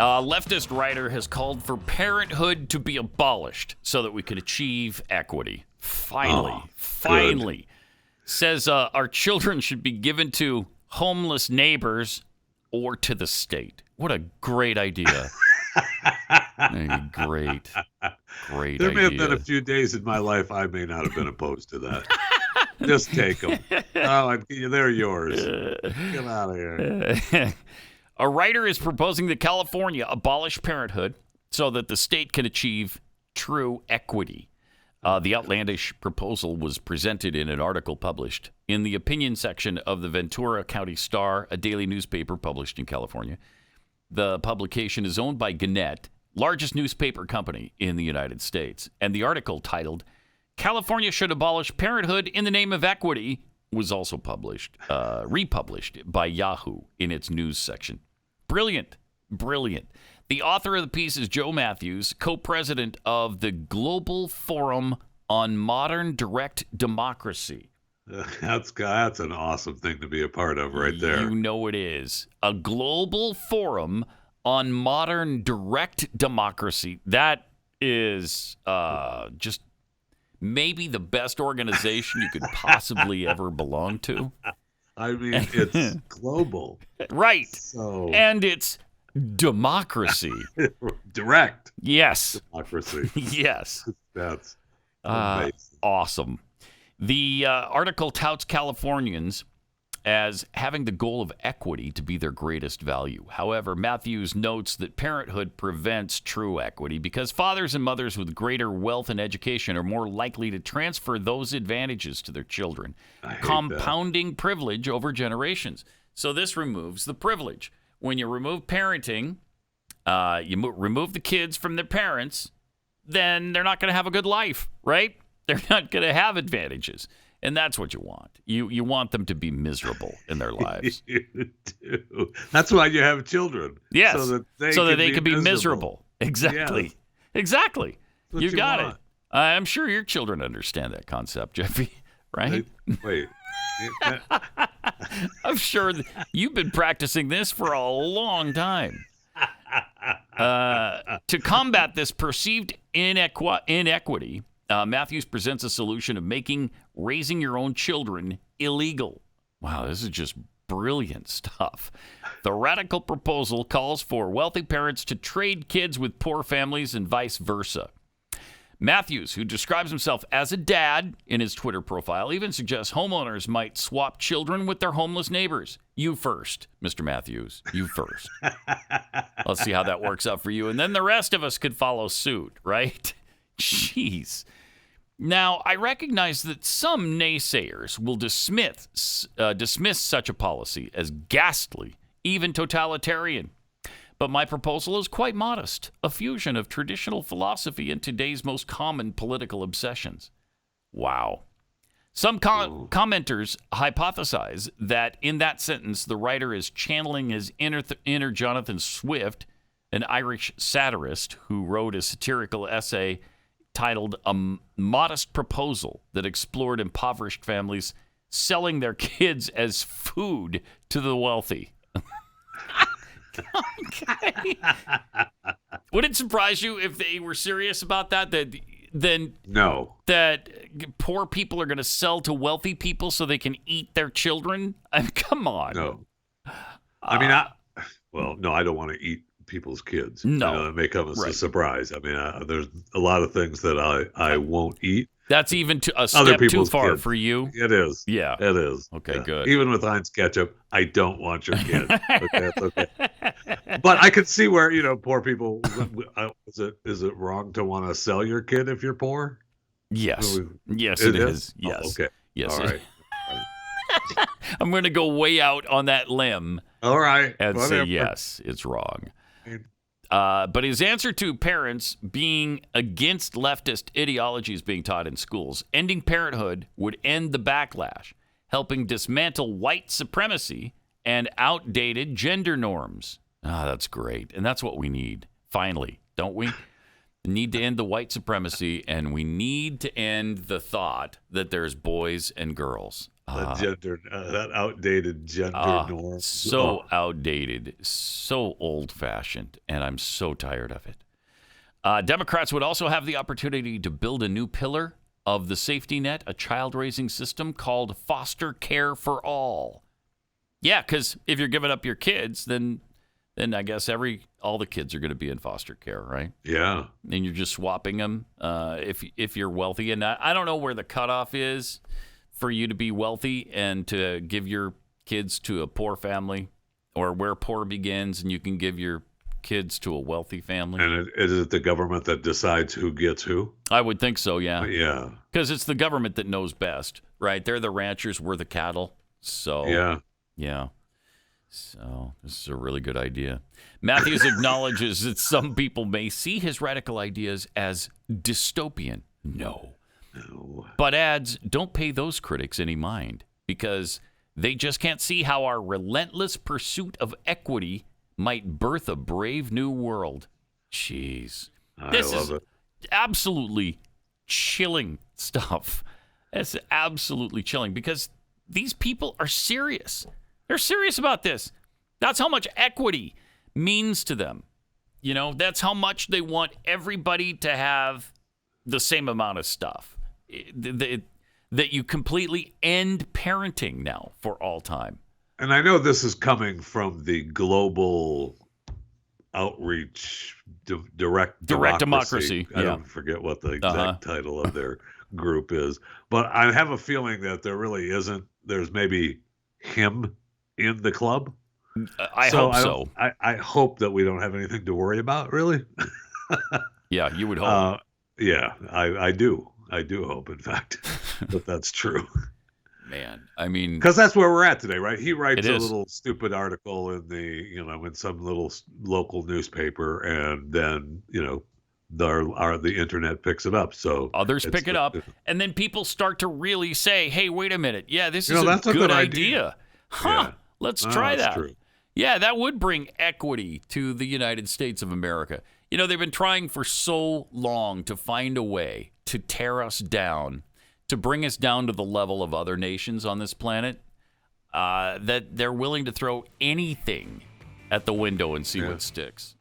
A leftist writer has called for Parenthood to be abolished so that we could achieve equity. Finally. Says our children should be given to homeless neighbors or to the state. What a great idea. Great idea. There may have been a few days in my life I may not have been opposed to that. Just take them. Oh, they're yours. Get out of here. A writer is proposing that California abolish parenthood so that the state can achieve true equity. The outlandish proposal was presented in an article published in the opinion section of the Ventura County Star, a daily newspaper published in California. The publication is owned by Gannett, largest newspaper company in the United States. And the article titled, California Should Abolish Parenthood in the Name of Equity, was also republished by Yahoo in its news section. Brilliant. The author of the piece is Joe Matthews, co-president of the Global Forum on Modern Direct Democracy. That's an awesome thing to be a part of right there. You know it is. A Global Forum on Modern Direct Democracy. That is just maybe the best organization you could possibly ever belong to. I mean, it's global. Right. So... And it's democracy. Direct. Yes. Democracy. Yes. That's amazing. Awesome. The article touts Californians as having the goal of equity to be their greatest value. However, Matthews notes that parenthood prevents true equity because fathers and mothers with greater wealth and education are more likely to transfer those advantages to their children, compounding privilege over generations. So this removes the privilege. When you remove parenting, you remove the kids from their parents, then they're not going to have a good life, right? They're not going to have advantages. And that's what you want. You want them to be miserable in their lives. You do. That's why you have children. Yes. So that they can be miserable. Exactly. Yes. Exactly. You got want. it. I'm sure your children understand that concept, Jeffy, right? Wait. I'm sure you've been practicing this for a long time. To combat this perceived inequity, Matthews presents a solution of making raising your own children illegal. Wow, this is just brilliant stuff. The radical proposal calls for wealthy parents to trade kids with poor families and vice versa. Matthews, who describes himself as a dad in his Twitter profile, even suggests homeowners might swap children with their homeless neighbors. You first, Mr. Matthews. You first. Let's see how that works out for you. And then the rest of us could follow suit, right? Jeez. Now, I recognize that some naysayers will dismiss such a policy as ghastly, even totalitarian. But my proposal is quite modest, a fusion of traditional philosophy and today's most common political obsessions. Wow. Some commenters hypothesize that in that sentence, the writer is channeling his inner Jonathan Swift, an Irish satirist who wrote a satirical essay titled A Modest Proposal that explored impoverished families selling their kids as food to the wealthy. Okay. Would it surprise you if they were serious about that? No. That poor people are going to sell to wealthy people so they can eat their children? I mean, come on. No. I mean, no, I don't want to eat people's kids. No. It may come as a surprise. I mean, there's a lot of things that I won't eat. That's even a step too far for you? It is. Yeah. It is. Okay, good. Even with Heinz ketchup, I don't want your kid. Okay, it's okay. But I could see where, poor people, is it wrong to want to sell your kid if you're poor? Yes. Yes, it is. Yes. Oh, okay. Yes. All right. I'm going to go way out on that limb. All right. And say, yes, it's wrong. But his answer to parents being against leftist ideologies being taught in schools, ending parenthood would end the backlash, helping dismantle white supremacy and outdated gender norms. That's great. And that's what we need, finally, don't we? We need to end the white supremacy, and we need to end the thought that there's boys and girls. That outdated gender norm. So outdated, so old-fashioned, and I'm so tired of it. Democrats would also have the opportunity to build a new pillar of the safety net, a child-raising system called foster care for all. Yeah, because if you're giving up your kids, then I guess all the kids are going to be in foster care, right? Yeah. And you're just swapping them if you're wealthy. And I don't know where the cutoff is for you to be wealthy and to give your kids to a poor family, or where poor begins and you can give your kids to a wealthy family. And is it the government that decides who gets who? I would think so, yeah. Yeah. Because it's the government that knows best, right? They're the ranchers, we're the cattle. So, yeah. So this is a really good idea. Matthews acknowledges that some people may see his radical ideas as dystopian. No. But adds, don't pay those critics any mind, because they just can't see how our relentless pursuit of equity might birth a brave new world. Jeez. This is absolutely chilling stuff. It's absolutely chilling, because these people are serious. They're serious about this. That's how much equity means to them. You know, that's how much they want everybody to have the same amount of stuff. That you completely end parenting now for all time. And I know this is coming from the global outreach, direct democracy. I don't forget what the exact title of their group is. But I have a feeling that there really isn't. There's maybe him in the club. I hope so. I hope that we don't have anything to worry about, really. Yeah, you would hope. Yeah, I do. I do hope, in fact, that that's true. Man, I mean, because that's where we're at today, right? He writes a little stupid article in some little local newspaper, and then the internet picks it up. So others pick it up, and then people start to really say, "Hey, wait a minute, yeah, this is a good idea. Huh? Yeah. Let's try that." True. Yeah, that would bring equity to the United States of America. You know, they've been trying for so long to find a way to tear us down, to bring us down to the level of other nations on this planet, that they're willing to throw anything at the window and see what sticks.